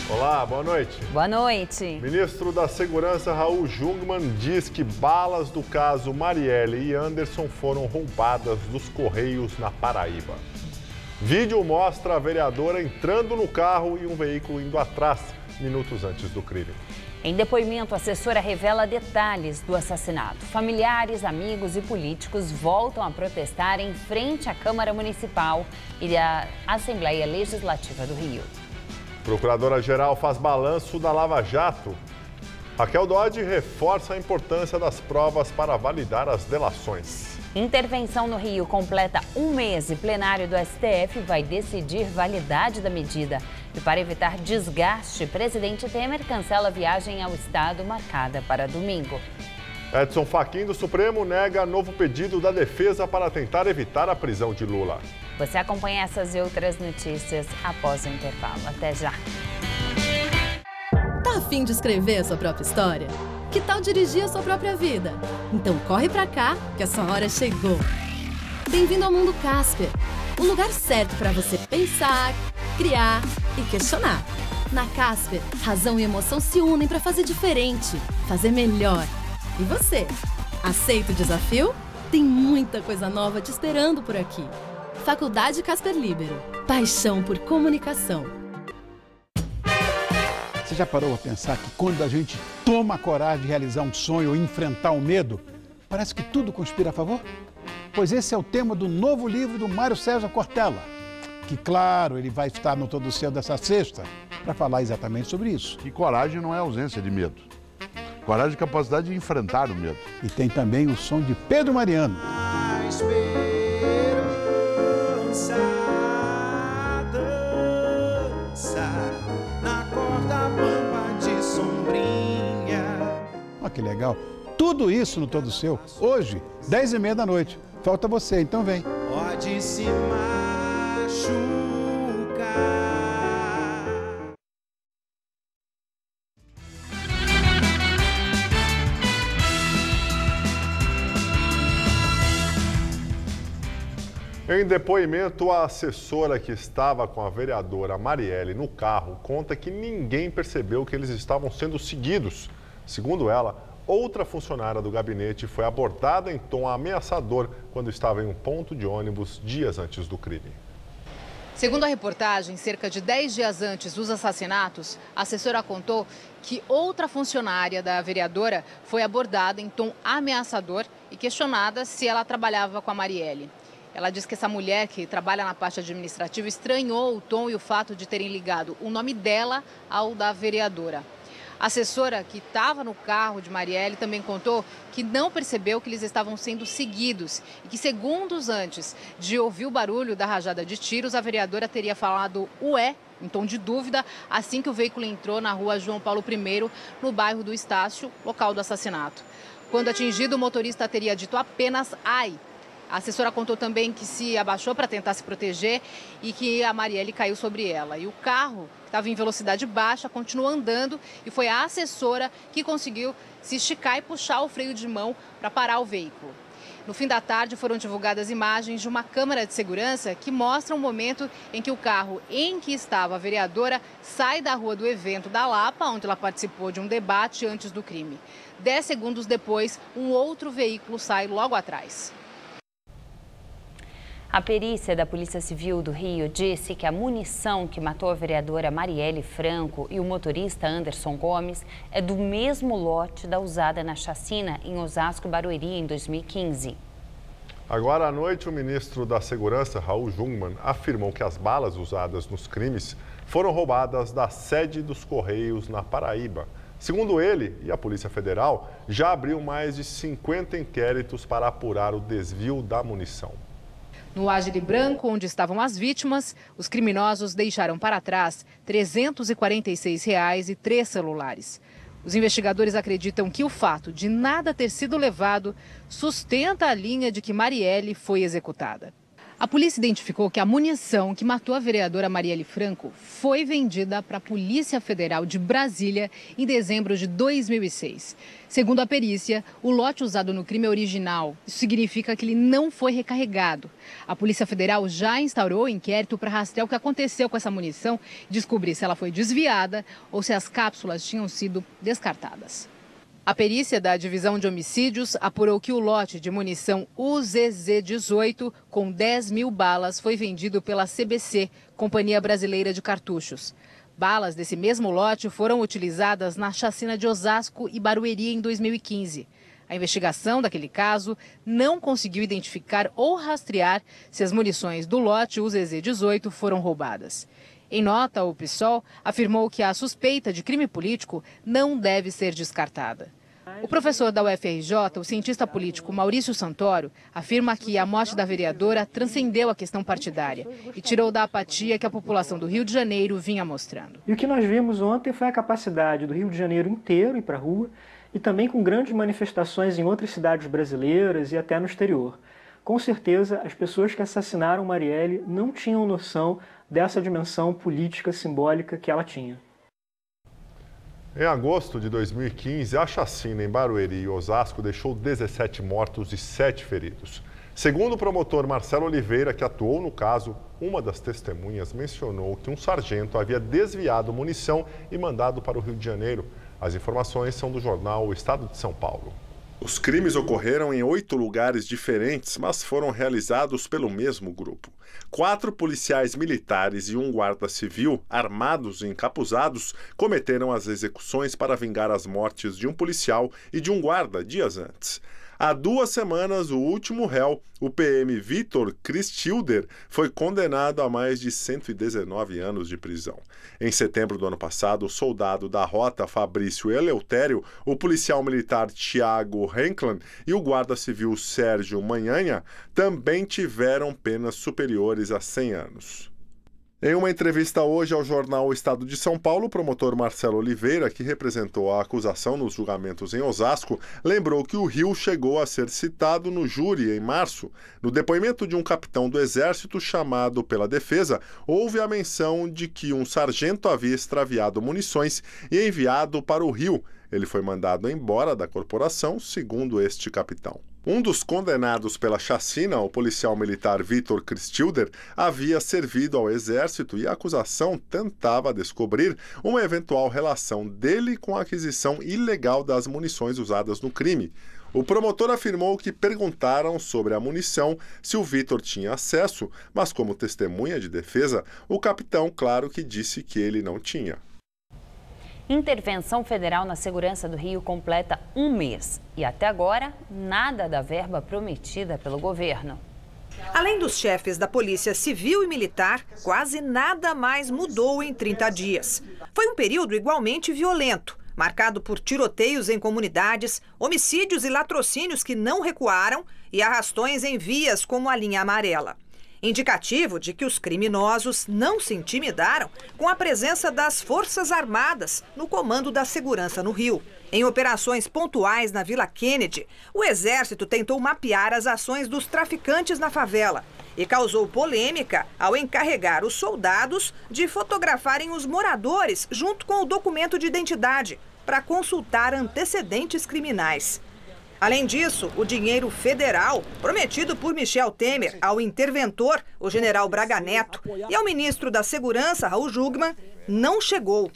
Olá, boa noite. Boa noite. Ministro da Segurança, Raul Jungmann, diz que balas do caso Marielle e Anderson foram roubadas dos Correios na Paraíba. Vídeo mostra a vereadora entrando no carro e um veículo indo atrás, minutos antes do crime. Em depoimento, a assessora revela detalhes do assassinato. Familiares, amigos e políticos voltam a protestar em frente à Câmara Municipal e à Assembleia Legislativa do Rio. Procuradora-geral faz balanço da Lava Jato. Raquel Dodge reforça a importância das provas para validar as delações. Intervenção no Rio completa um mês e plenário do STF vai decidir validade da medida. E para evitar desgaste, presidente Temer cancela a viagem ao estado marcada para domingo. Edson Fachin do Supremo nega novo pedido da defesa para tentar evitar a prisão de Lula. Você acompanha essas e outras notícias após o intervalo. Até já. Tá a fim de escrever a sua própria história? Que tal dirigir a sua própria vida? Então corre pra cá, que a sua hora chegou. Bem-vindo ao Mundo Casper, o lugar certo para você pensar, criar e questionar. Na Casper, razão e emoção se unem para fazer diferente, fazer melhor. E você, aceita o desafio? Tem muita coisa nova te esperando por aqui. Faculdade Casper Líbero. Paixão por comunicação. Você já parou a pensar que quando a gente toma a coragem de realizar um sonho ou enfrentar o medo, parece que tudo conspira a favor? Pois esse é o tema do novo livro do Mário César Cortella, que, claro, ele vai estar no Todo Céu dessa sexta para falar exatamente sobre isso. E coragem não é ausência de medo. Coragem é capacidade de enfrentar o medo. E tem também o som de Pedro Mariano. A esperança dança na corda bamba de sombrinha. Olha que legal. Tudo isso no Todo Seu, hoje, 10h30 da noite. Falta você, então vem. Pode se machucar. Em depoimento, a assessora que estava com a vereadora Marielle no carro conta que ninguém percebeu que eles estavam sendo seguidos. Segundo ela, outra funcionária do gabinete foi abordada em tom ameaçador quando estava em um ponto de ônibus dias antes do crime. Segundo a reportagem, cerca de 10 dias antes dos assassinatos, a assessora contou que outra funcionária da vereadora foi abordada em tom ameaçador e questionada se ela trabalhava com a Marielle. Ela diz que essa mulher que trabalha na parte administrativa estranhou o tom e o fato de terem ligado o nome dela ao da vereadora. A assessora que estava no carro de Marielle também contou que não percebeu que eles estavam sendo seguidos e que segundos antes de ouvir o barulho da rajada de tiros, a vereadora teria falado ué, em tom de dúvida, assim que o veículo entrou na rua João Paulo I, no bairro do Estácio, local do assassinato. Quando atingido, o motorista teria dito apenas ai. A assessora contou também que se abaixou para tentar se proteger e que a Marielle caiu sobre ela. E o carro, que estava em velocidade baixa, continuou andando e foi a assessora que conseguiu se esticar e puxar o freio de mão para parar o veículo. No fim da tarde foram divulgadas imagens de uma câmera de segurança que mostra o momento em que o carro em que estava a vereadora sai da rua do evento da Lapa, onde ela participou de um debate antes do crime. 10 segundos depois, um outro veículo sai logo atrás. A perícia da Polícia Civil do Rio disse que a munição que matou a vereadora Marielle Franco e o motorista Anderson Gomes é do mesmo lote da usada na chacina em Osasco, Barueri, em 2015. Agora à noite, o ministro da Segurança, Raul Jungmann, afirmou que as balas usadas nos crimes foram roubadas da sede dos Correios na Paraíba. Segundo ele e a Polícia Federal, já abriu mais de 50 inquéritos para apurar o desvio da munição. No Agile Branco, onde estavam as vítimas, os criminosos deixaram para trás R$ 346 e 3 celulares. Os investigadores acreditam que o fato de nada ter sido levado sustenta a linha de que Marielle foi executada. A polícia identificou que a munição que matou a vereadora Marielle Franco foi vendida para a Polícia Federal de Brasília em dezembro de 2006. Segundo a perícia, o lote usado no crime é original. Isso significa que ele não foi recarregado. A Polícia Federal já instaurou inquérito para rastrear o que aconteceu com essa munição e descobrir se ela foi desviada ou se as cápsulas tinham sido descartadas. A perícia da Divisão de Homicídios apurou que o lote de munição UZZ-18 com 10 mil balas foi vendido pela CBC, Companhia Brasileira de Cartuchos. Balas desse mesmo lote foram utilizadas na chacina de Osasco e Barueri em 2015. A investigação daquele caso não conseguiu identificar ou rastrear se as munições do lote UZZ-18 foram roubadas. Em nota, o PSOL afirmou que a suspeita de crime político não deve ser descartada. O professor da UFRJ, o cientista político Maurício Santoro, afirma que a morte da vereadora transcendeu a questão partidária e tirou da apatia que a população do Rio de Janeiro vinha mostrando. E o que nós vimos ontem foi a capacidade do Rio de Janeiro inteiro ir para a rua e também com grandes manifestações em outras cidades brasileiras e até no exterior. Com certeza, as pessoas que assassinaram Marielle não tinham noção dessa dimensão política simbólica que ela tinha. Em agosto de 2015, a chacina em Barueri e Osasco deixou 17 mortos e 7 feridos. Segundo o promotor Marcelo Oliveira, que atuou no caso, uma das testemunhas mencionou que um sargento havia desviado munição e mandado para o Rio de Janeiro. As informações são do jornal O Estado de São Paulo. Os crimes ocorreram em 8 lugares diferentes, mas foram realizados pelo mesmo grupo. 4 policiais militares e um guarda civil, armados e encapuzados, cometeram as execuções para vingar as mortes de um policial e de um guarda dias antes. Há 2 semanas, o último réu, o PM Vitor Cristilder, foi condenado a mais de 119 anos de prisão. Em setembro do ano passado, o soldado da rota Fabrício Eleutério, o policial militar Tiago Henklan e o guarda civil Sérgio Manhanha também tiveram penas superiores a 100 anos. Em uma entrevista hoje ao jornal O Estado de São Paulo, o promotor Marcelo Oliveira, que representou a acusação nos julgamentos em Osasco, lembrou que o Rio chegou a ser citado no júri em março. No depoimento de um capitão do Exército chamado pela defesa, houve a menção de que um sargento havia extraviado munições e enviado para o Rio. Ele foi mandado embora da corporação, segundo este capitão. Um dos condenados pela chacina, o policial militar Vitor Cristilder, havia servido ao Exército e a acusação tentava descobrir uma eventual relação dele com a aquisição ilegal das munições usadas no crime. O promotor afirmou que perguntaram sobre a munição se o Vitor tinha acesso, mas como testemunha de defesa, o capitão, claro que disse que ele não tinha. Intervenção federal na segurança do Rio completa 1 mês e até agora nada da verba prometida pelo governo. Além dos chefes da Polícia Civil e Militar, quase nada mais mudou em 30 dias. Foi um período igualmente violento, marcado por tiroteios em comunidades, homicídios e latrocínios que não recuaram e arrastões em vias como a linha amarela. Indicativo de que os criminosos não se intimidaram com a presença das Forças Armadas no comando da segurança no Rio. Em operações pontuais na Vila Kennedy, o Exército tentou mapear as ações dos traficantes na favela e causou polêmica ao encarregar os soldados de fotografarem os moradores junto com o documento de identidade para consultar antecedentes criminais. Além disso, o dinheiro federal prometido por Michel Temer ao interventor, o general Braga Neto, e ao ministro da Segurança, Raul Jungmann, não chegou.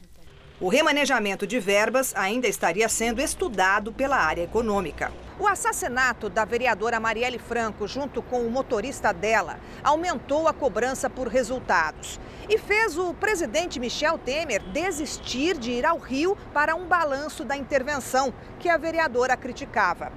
O remanejamento de verbas ainda estaria sendo estudado pela área econômica. O assassinato da vereadora Marielle Franco, junto com o motorista dela, aumentou a cobrança por resultados e fez o presidente Michel Temer desistir de ir ao Rio para um balanço da intervenção que a vereadora criticava.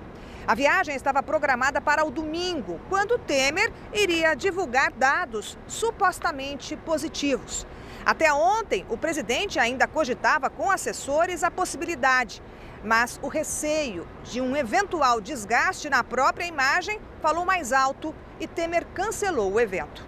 A viagem estava programada para o domingo, quando Temer iria divulgar dados supostamente positivos. Até ontem, o presidente ainda cogitava com assessores a possibilidade, mas o receio de um eventual desgaste na própria imagem falou mais alto e Temer cancelou o evento.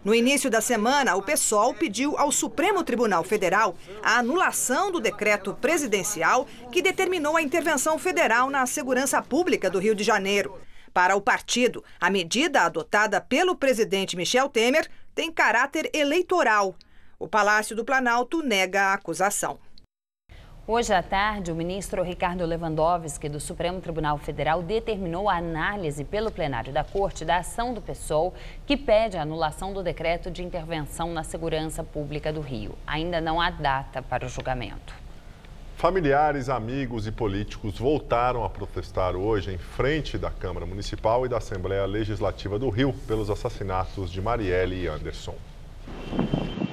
No início da semana, o PSOL pediu ao Supremo Tribunal Federal a anulação do decreto presidencial que determinou a intervenção federal na segurança pública do Rio de Janeiro. Para o partido, a medida adotada pelo presidente Michel Temer tem caráter eleitoral. O Palácio do Planalto nega a acusação. Hoje à tarde, o ministro Ricardo Lewandowski, do Supremo Tribunal Federal, determinou a análise pelo plenário da Corte da ação do PSOL, que pede a anulação do decreto de intervenção na segurança pública do Rio. Ainda não há data para o julgamento. Familiares, amigos e políticos voltaram a protestar hoje em frente da Câmara Municipal e da Assembleia Legislativa do Rio pelos assassinatos de Marielle e Anderson.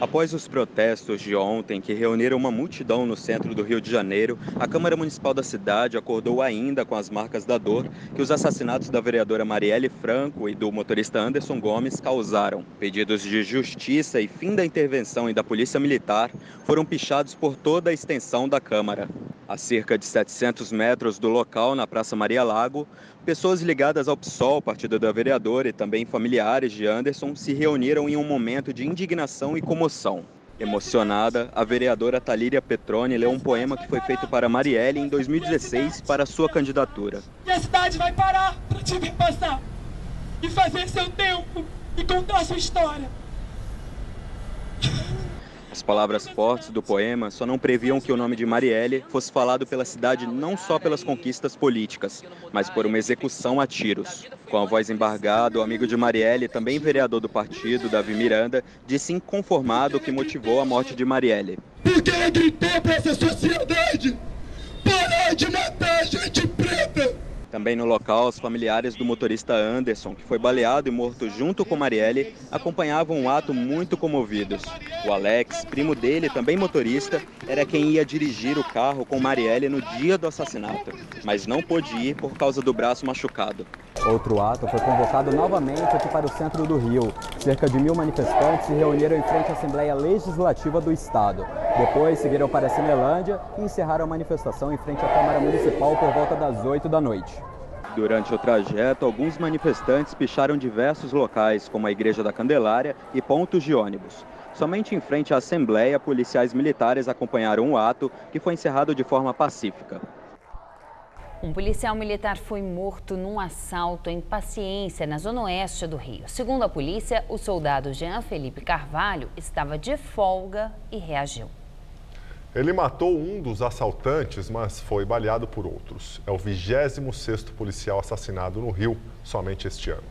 Após os protestos de ontem, que reuniram uma multidão no centro do Rio de Janeiro, a Câmara Municipal da cidade acordou ainda com as marcas da dor que os assassinatos da vereadora Marielle Franco e do motorista Anderson Gomes causaram. Pedidos de justiça e fim da intervenção e da Polícia Militar foram pichados por toda a extensão da Câmara. A cerca de 700 metros do local, na Praça Maria Lago, pessoas ligadas ao PSOL, partido da vereadora, e também familiares de Anderson se reuniram em um momento de indignação e comoção. Emocionada, a vereadora Talíria Petroni leu um poema que foi feito para Marielle em 2016 para sua candidatura. E a cidade vai parar para te ver passar e fazer seu tempo e contar sua história. As palavras fortes do poema só não previam que o nome de Marielle fosse falado pela cidade não só pelas conquistas políticas, mas por uma execução a tiros. Com a voz embargada, o amigo de Marielle, também vereador do partido, Davi Miranda, disse inconformado o que motivou a morte de Marielle. Porque ela gritou para essa sociedade parar de matar gente preta. Também no local, os familiares do motorista Anderson, que foi baleado e morto junto com Marielle, acompanhavam um ato muito comovidos. O Alex, primo dele, também motorista, era quem ia dirigir o carro com Marielle no dia do assassinato, mas não pôde ir por causa do braço machucado. Outro ato foi convocado novamente aqui para o centro do Rio. Cerca de 1000 manifestantes se reuniram em frente à Assembleia Legislativa do Estado. Depois seguiram para a Cinelândia e encerraram a manifestação em frente à Câmara Municipal por volta das 8 da noite. Durante o trajeto, alguns manifestantes picharam diversos locais, como a Igreja da Candelária e pontos de ônibus. Somente em frente à Assembleia, policiais militares acompanharam o ato, que foi encerrado de forma pacífica. Um policial militar foi morto num assalto em Paciência, na zona oeste do Rio. Segundo a polícia, o soldado Jean Felipe Carvalho estava de folga e reagiu. Ele matou um dos assaltantes, mas foi baleado por outros. É o 26º policial assassinado no Rio, somente este ano.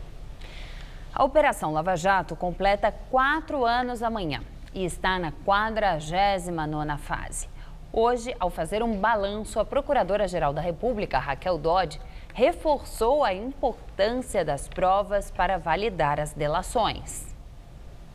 A Operação Lava Jato completa 4 anos amanhã e está na 49ª fase. Hoje, ao fazer um balanço, a Procuradora-Geral da República, Raquel Dodge, reforçou a importância das provas para validar as delações.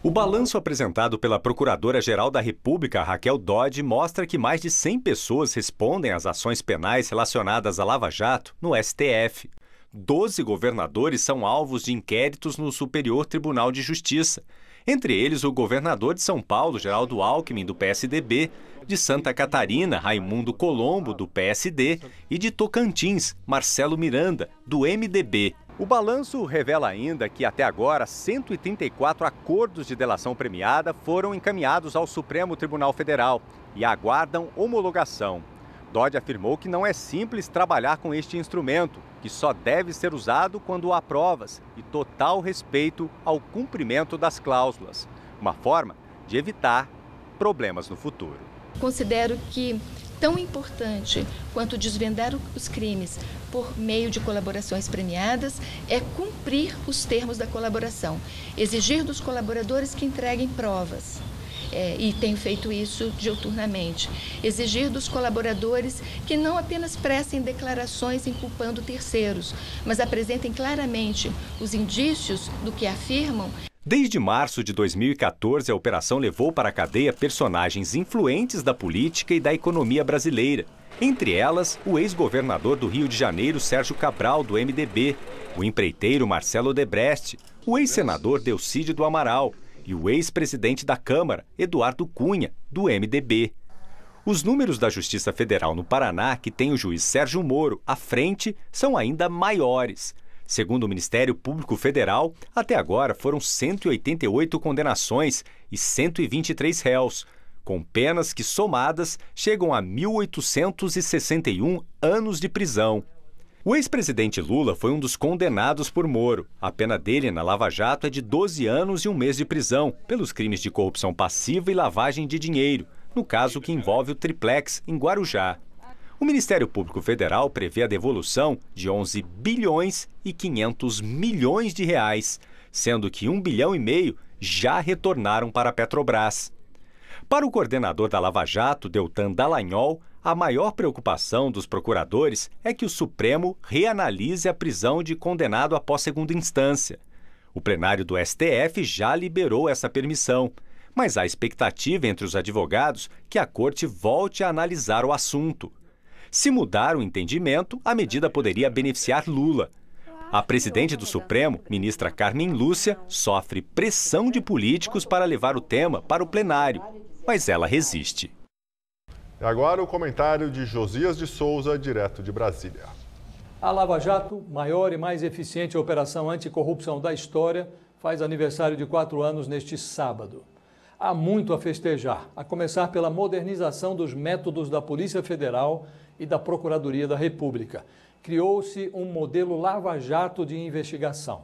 O balanço apresentado pela Procuradora-Geral da República, Raquel Dodge, mostra que mais de 100 pessoas respondem às ações penais relacionadas à Lava Jato no STF. 12 governadores são alvos de inquéritos no Superior Tribunal de Justiça. Entre eles, o governador de São Paulo, Geraldo Alckmin, do PSDB, de Santa Catarina, Raimundo Colombo, do PSD, e de Tocantins, Marcelo Miranda, do MDB. O balanço revela ainda que, até agora, 134 acordos de delação premiada foram encaminhados ao Supremo Tribunal Federal e aguardam homologação. Dodge afirmou que não é simples trabalhar com este instrumento, que só deve ser usado quando há provas e total respeito ao cumprimento das cláusulas, uma forma de evitar problemas no futuro. Considero que tão importante quanto desvendar os crimes por meio de colaborações premiadas é cumprir os termos da colaboração, exigir dos colaboradores que entreguem provas. E tenho feito isso diuturnamente. Exigir dos colaboradores que não apenas prestem declarações inculpando terceiros, mas apresentem claramente os indícios do que afirmam. Desde março de 2014, a operação levou para a cadeia personagens influentes da política e da economia brasileira. Entre elas, o ex-governador do Rio de Janeiro, Sérgio Cabral, do MDB, o empreiteiro Marcelo Odebrecht, o ex-senador Delcídio do Amaral e o ex-presidente da Câmara, Eduardo Cunha, do MDB. Os números da Justiça Federal no Paraná, que tem o juiz Sérgio Moro à frente, são ainda maiores. Segundo o Ministério Público Federal, até agora foram 188 condenações e 123 réus, com penas que, somadas, chegam a 1.861 anos de prisão. O ex-presidente Lula foi um dos condenados por Moro. A pena dele na Lava Jato é de 12 anos e 1 mês de prisão, pelos crimes de corrupção passiva e lavagem de dinheiro, no caso que envolve o triplex em Guarujá. O Ministério Público Federal prevê a devolução de 11 bilhões e 500 milhões de reais, sendo que 1,5 bilhão já retornaram para a Petrobras. Para o coordenador da Lava Jato, Deltan Dallagnol, a maior preocupação dos procuradores é que o Supremo reanalise a prisão de condenado após segunda instância. O plenário do STF já liberou essa permissão, mas há expectativa entre os advogados que a Corte volte a analisar o assunto. Se mudar o entendimento, a medida poderia beneficiar Lula. A presidente do Supremo, ministra Carmen Lúcia, sofre pressão de políticos para levar o tema para o plenário, mas ela resiste. E agora o comentário de Josias de Souza, direto de Brasília. A Lava Jato, maior e mais eficiente operação anticorrupção da história, faz aniversário de 4 anos neste sábado. Há muito a festejar, a começar pela modernização dos métodos da Polícia Federal e da Procuradoria da República. Criou-se um modelo Lava Jato de investigação.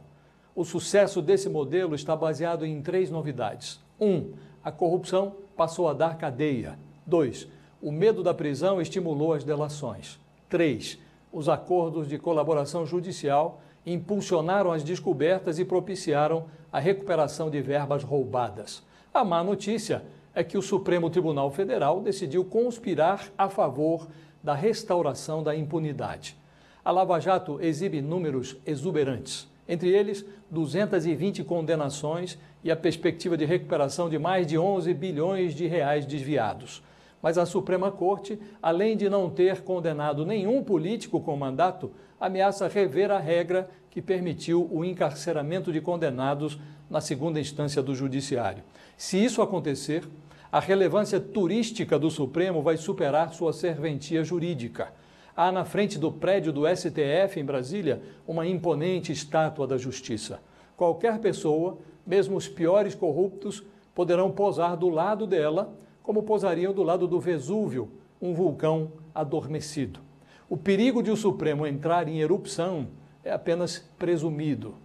O sucesso desse modelo está baseado em 3 novidades. 1. A corrupção passou a dar cadeia. 2. O medo da prisão estimulou as delações. 3. Os acordos de colaboração judicial impulsionaram as descobertas e propiciaram a recuperação de verbas roubadas. A má notícia é que o Supremo Tribunal Federal decidiu conspirar a favor da restauração da impunidade. A Lava Jato exibe números exuberantes, entre eles 220 condenações e a perspectiva de recuperação de mais de 11 bilhões de reais desviados. Mas a Suprema Corte, além de não ter condenado nenhum político com mandato, ameaça rever a regra que permitiu o encarceramento de condenados na segunda instância do Judiciário. Se isso acontecer, a relevância turística do Supremo vai superar sua serventia jurídica. Há na frente do prédio do STF em Brasília uma imponente estátua da Justiça. Qualquer pessoa, mesmo os piores corruptos, poderão posar do lado dela, como posariam do lado do Vesúvio, um vulcão adormecido. O perigo de o Supremo entrar em erupção é apenas presumido.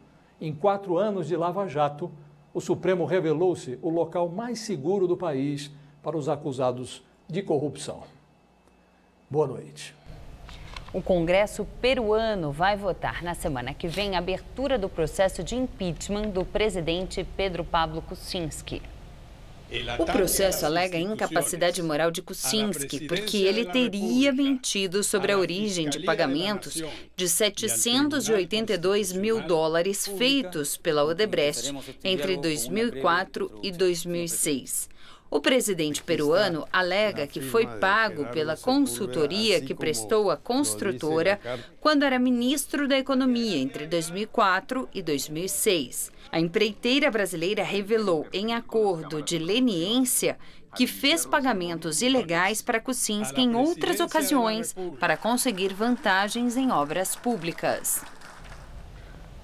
Em 4 anos de Lava Jato, o Supremo revelou-se o local mais seguro do país para os acusados de corrupção. Boa noite. O Congresso peruano vai votar na semana que vem a abertura do processo de impeachment do presidente Pedro Pablo Kuczynski. O processo alega a incapacidade moral de Kuczynski, porque ele teria mentido sobre a origem de pagamentos de $782 mil feitos pela Odebrecht entre 2004 e 2006. O presidente peruano alega que foi pago pela consultoria que prestou à construtora quando era ministro da Economia entre 2004 e 2006. A empreiteira brasileira revelou em acordo de leniência que fez pagamentos ilegais para Kuczynski em outras ocasiões para conseguir vantagens em obras públicas.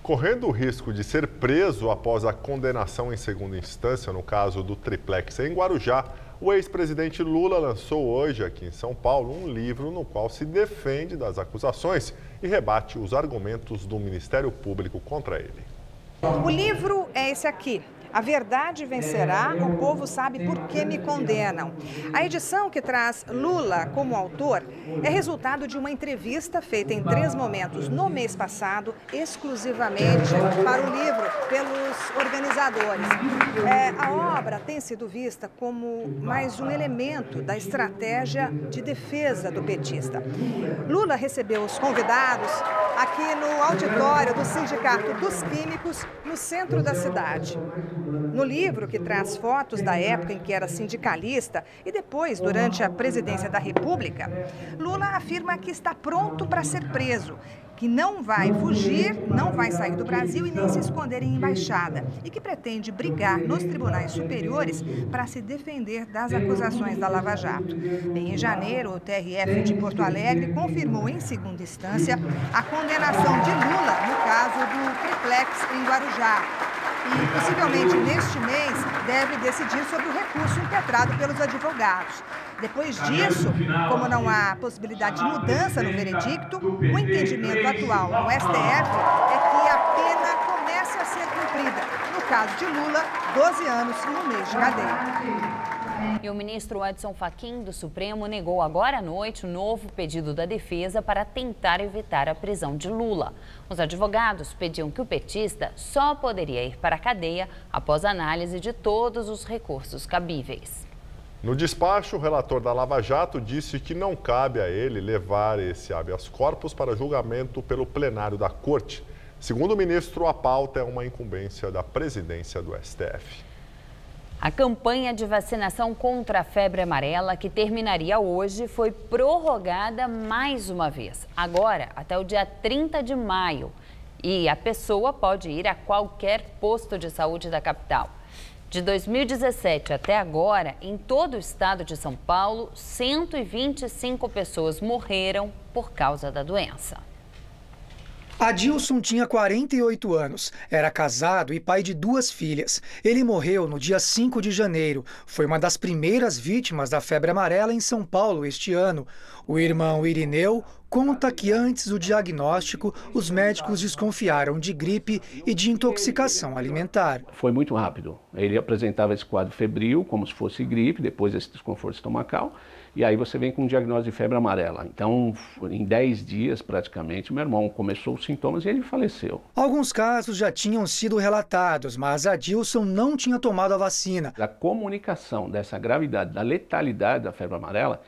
Correndo o risco de ser preso após a condenação em segunda instância, no caso do triplex em Guarujá, o ex-presidente Lula lançou hoje, aqui em São Paulo, um livro no qual se defende das acusações e rebate os argumentos do Ministério Público contra ele. O livro é esse aqui. A verdade vencerá, o povo sabe por que me condenam. A edição que traz Lula como autor é resultado de uma entrevista feita em 3 momentos no mês passado, exclusivamente para o livro, pelos organizadores. A obra tem sido vista como mais um elemento da estratégia de defesa do petista. Lula recebeu os convidados aqui no auditório do Sindicato dos Químicos, no centro da cidade. No livro, que traz fotos da época em que era sindicalista e depois durante a presidência da República, Lula afirma que está pronto para ser preso, que não vai fugir, não vai sair do Brasil e nem se esconder em embaixada e que pretende brigar nos tribunais superiores para se defender das acusações da Lava Jato. Bem, em janeiro, o TRF de Porto Alegre confirmou em segunda instância a condenação de Lula no caso do triplex em Guarujá. E, possivelmente, neste mês, deve decidir sobre o recurso impetrado pelos advogados. Depois disso, como não há possibilidade de mudança no veredicto, o entendimento atual no STF é que a pena comece a ser cumprida. No caso de Lula, 12 anos e 1 mês de cadeia. E o ministro Edson Fachin do Supremo negou agora à noite o novo pedido da defesa para tentar evitar a prisão de Lula. Os advogados pediam que o petista só poderia ir para a cadeia após análise de todos os recursos cabíveis. No despacho, o relator da Lava Jato disse que não cabe a ele levar esse habeas corpus para julgamento pelo plenário da Corte. Segundo o ministro, a pauta é uma incumbência da presidência do STF. A campanha de vacinação contra a febre amarela, que terminaria hoje, foi prorrogada mais uma vez. Agora, até o dia 30 de maio. E a pessoa pode ir a qualquer posto de saúde da capital. De 2017 até agora, em todo o estado de São Paulo, 125 pessoas morreram por causa da doença. Adilson tinha 48 anos, era casado e pai de 2 filhas. Ele morreu no dia 5 de janeiro. Foi uma das primeiras vítimas da febre amarela em São Paulo este ano. O irmão Irineu conta que antes do diagnóstico, os médicos desconfiaram de gripe e de intoxicação alimentar. Foi muito rápido. Ele apresentava esse quadro febril, como se fosse gripe, depois esse desconforto estomacal. E aí você vem com um diagnóstico de febre amarela. Então, em 10 dias, praticamente, meu irmão começou os sintomas e ele faleceu. Alguns casos já tinham sido relatados, mas Adilson não tinha tomado a vacina. A comunicação dessa gravidade, da letalidade da febre amarela,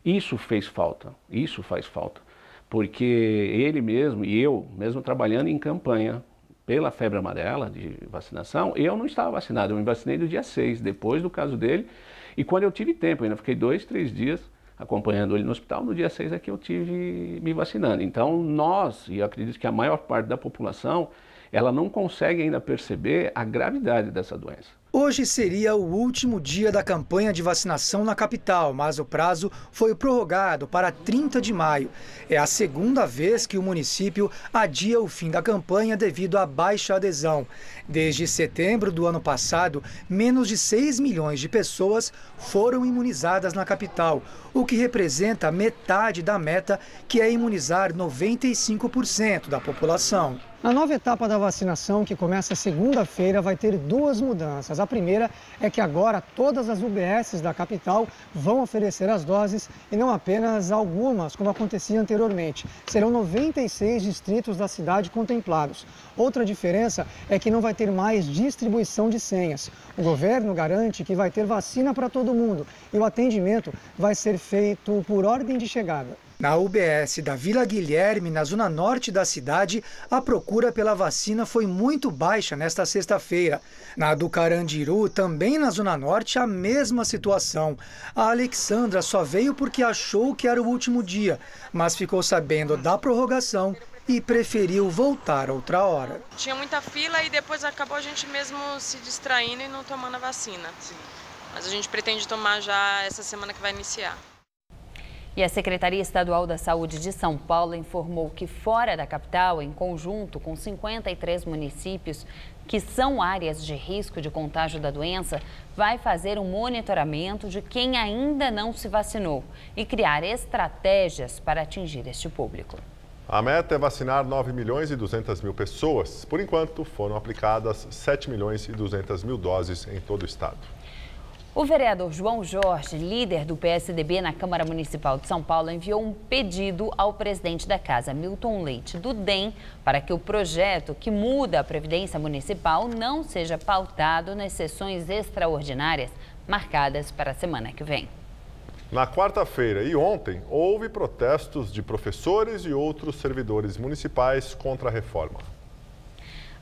isso fez falta, isso faz falta. Porque ele mesmo e eu, mesmo trabalhando em campanha pela febre amarela de vacinação, eu não estava vacinado, eu me vacinei no dia 6, depois do caso dele. E quando eu tive tempo, ainda fiquei 2, 3 dias acompanhando ele no hospital, no dia 6 é que eu tive me vacinando. Então nós, e eu acredito que a maior parte da população, ela não consegue ainda perceber a gravidade dessa doença. Hoje seria o último dia da campanha de vacinação na capital, mas o prazo foi prorrogado para 30 de maio. É a segunda vez que o município adia o fim da campanha devido à baixa adesão. Desde setembro do ano passado, menos de 6 milhões de pessoas foram imunizadas na capital, o que representa metade da meta, que é imunizar 95% da população. A nova etapa da vacinação, que começa segunda-feira, vai ter 2 mudanças. A primeira é que agora todas as UBSs da capital vão oferecer as doses e não apenas algumas, como acontecia anteriormente. Serão 96 distritos da cidade contemplados. Outra diferença é que não vai ter mais distribuição de senhas. O governo garante que vai ter vacina para todo mundo e o atendimento vai ser feito por ordem de chegada. Na UBS da Vila Guilherme, na zona norte da cidade, a procura pela vacina foi muito baixa nesta sexta-feira. Na do Carandiru, também na zona norte, a mesma situação. A Alexandra só veio porque achou que era o último dia, mas ficou sabendo da prorrogação e preferiu voltar outra hora. Tinha muita fila e depois acabou a gente mesmo se distraindo e não tomando a vacina. Sim. Mas a gente pretende tomar já essa semana que vai iniciar. E a Secretaria Estadual da Saúde de São Paulo informou que fora da capital, em conjunto com 53 municípios que são áreas de risco de contágio da doença, vai fazer um monitoramento de quem ainda não se vacinou e criar estratégias para atingir este público. A meta é vacinar 9 milhões e 200 mil pessoas. Por enquanto, foram aplicadas 7 milhões e 200 mil doses em todo o estado. O vereador João Jorge, líder do PSDB na Câmara Municipal de São Paulo, enviou um pedido ao presidente da Casa, Milton Leite, do DEM, para que o projeto que muda a Previdência Municipal não seja pautado nas sessões extraordinárias marcadas para a semana que vem. Na quarta-feira e ontem, houve protestos de professores e outros servidores municipais contra a reforma.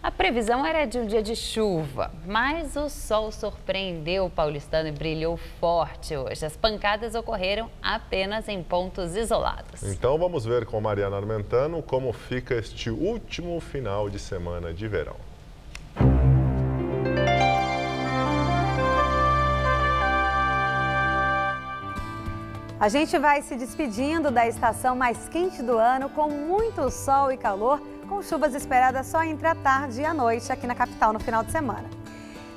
A previsão era de um dia de chuva, mas o sol surpreendeu o paulistano e brilhou forte hoje. As pancadas ocorreram apenas em pontos isolados. Então vamos ver com Mariana Armentano como fica este último final de semana de verão. A gente vai se despedindo da estação mais quente do ano com muito sol e calor, com chuvas esperadas só entre a tarde e a noite aqui na capital no final de semana.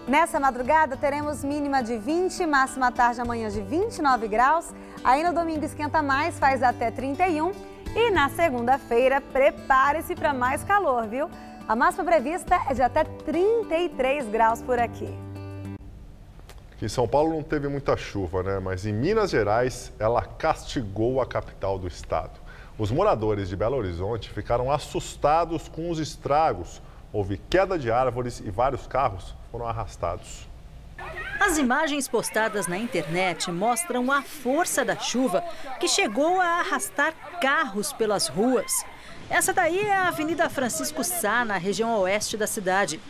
Nessa madrugada teremos mínima de 20, máxima à tarde amanhã de 29 graus. Aí no domingo esquenta mais, faz até 31. E na segunda-feira, prepare-se para mais calor, viu? A máxima prevista é de até 33 graus por aqui. Aqui em São Paulo não teve muita chuva, né? Mas em Minas Gerais, ela castigou a capital do estado. Os moradores de Belo Horizonte ficaram assustados com os estragos. Houve queda de árvores e vários carros foram arrastados. As imagens postadas na internet mostram a força da chuva que chegou a arrastar carros pelas ruas. Essa daí é a Avenida Francisco Sá, na região oeste da cidade.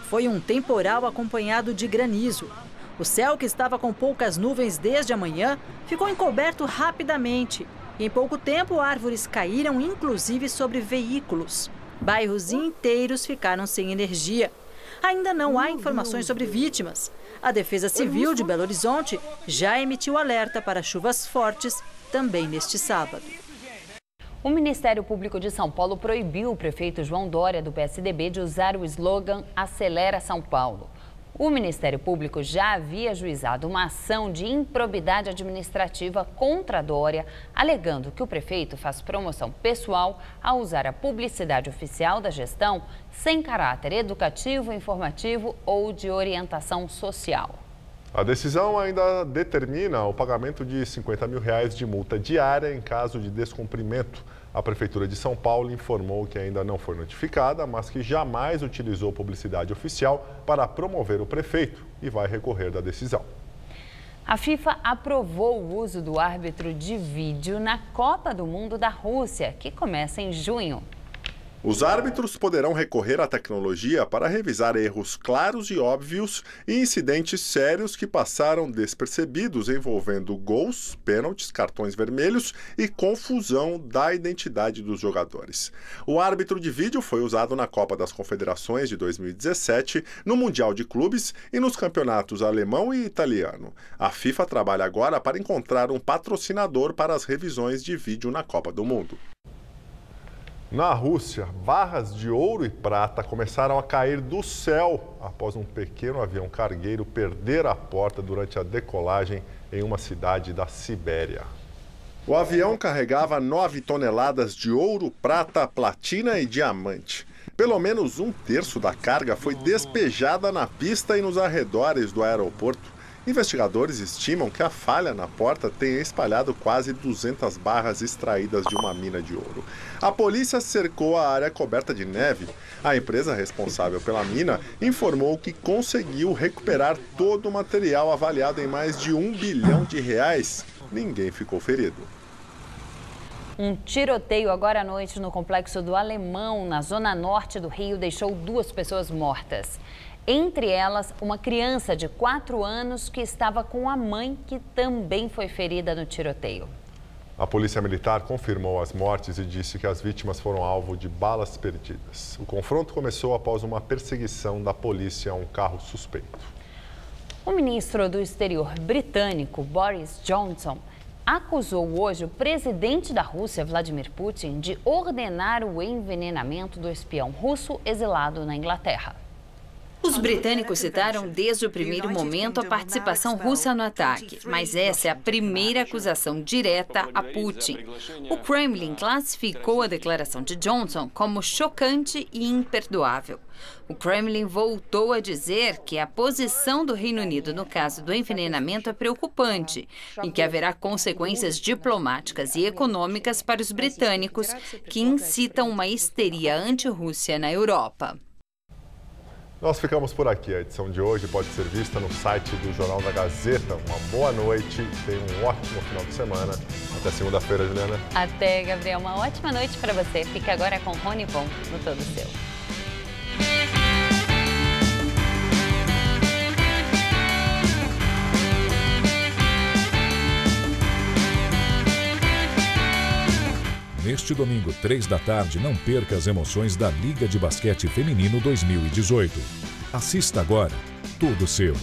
Foi um temporal acompanhado de granizo. O céu, que estava com poucas nuvens desde a manhã, ficou encoberto rapidamente. E em pouco tempo, árvores caíram, inclusive sobre veículos. Bairros inteiros ficaram sem energia. Ainda não há informações sobre vítimas. A Defesa Civil de Belo Horizonte já emitiu alerta para chuvas fortes também neste sábado. O Ministério Público de São Paulo proibiu o prefeito João Dória, do PSDB, de usar o slogan Acelera São Paulo. O Ministério Público já havia ajuizado uma ação de improbidade administrativa contra Dória, alegando que o prefeito faz promoção pessoal ao usar a publicidade oficial da gestão sem caráter educativo, informativo ou de orientação social. A decisão ainda determina o pagamento de R$50 mil de multa diária em caso de descumprimento. A Prefeitura de São Paulo informou que ainda não foi notificada, mas que jamais utilizou publicidade oficial para promover o prefeito e vai recorrer da decisão. A FIFA aprovou o uso do árbitro de vídeo na Copa do Mundo da Rússia, que começa em junho. Os árbitros poderão recorrer à tecnologia para revisar erros claros e óbvios e incidentes sérios que passaram despercebidos envolvendo gols, pênaltis, cartões vermelhos e confusão da identidade dos jogadores. O árbitro de vídeo foi usado na Copa das Confederações de 2017, no Mundial de Clubes e nos campeonatos alemão e italiano. A FIFA trabalha agora para encontrar um patrocinador para as revisões de vídeo na Copa do Mundo. Na Rússia, barras de ouro e prata começaram a cair do céu após um pequeno avião cargueiro perder a porta durante a decolagem em uma cidade da Sibéria. O avião carregava 9 toneladas de ouro, prata, platina e diamante. Pelo menos um terço da carga foi despejada na pista e nos arredores do aeroporto. Investigadores estimam que a falha na porta tenha espalhado quase 200 barras extraídas de uma mina de ouro. A polícia cercou a área coberta de neve. A empresa responsável pela mina informou que conseguiu recuperar todo o material avaliado em mais de R$1 bilhão. Ninguém ficou ferido. Um tiroteio agora à noite no Complexo do Alemão, na zona norte do Rio, deixou 2 pessoas mortas. Entre elas, uma criança de 4 anos que estava com a mãe, que também foi ferida no tiroteio. A Polícia Militar confirmou as mortes e disse que as vítimas foram alvo de balas perdidas. O confronto começou após uma perseguição da polícia a um carro suspeito. O ministro do Exterior britânico, Boris Johnson, acusou hoje o presidente da Rússia, Vladimir Putin, de ordenar o envenenamento do espião russo exilado na Inglaterra. Os britânicos citaram desde o primeiro momento a participação russa no ataque, mas essa é a primeira acusação direta a Putin. O Kremlin classificou a declaração de Johnson como chocante e imperdoável. O Kremlin voltou a dizer que a posição do Reino Unido no caso do envenenamento é preocupante e que haverá consequências diplomáticas e econômicas para os britânicos que incitam uma histeria anti-Rússia na Europa. Nós ficamos por aqui. A edição de hoje pode ser vista no site do Jornal da Gazeta. Uma boa noite, tenha um ótimo final de semana. Até segunda-feira, Juliana. Até, Gabriel. Uma ótima noite para você. Fique agora com Rony Von, no Todo Seu. Neste domingo, 3 da tarde, não perca as emoções da Liga de Basquete Feminino 2018. Assista agora, Tudo Seu.